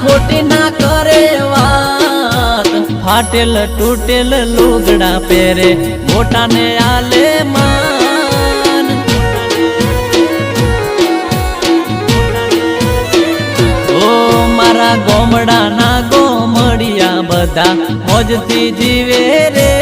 ખોટી ના કરે વાત, ફાટેલ તૂટેલ લુગડા પહેરે મોટાને આલે માન। ઓ મારા ગોમડાના ગોમડિયા બધા મોજથી જીવે રે।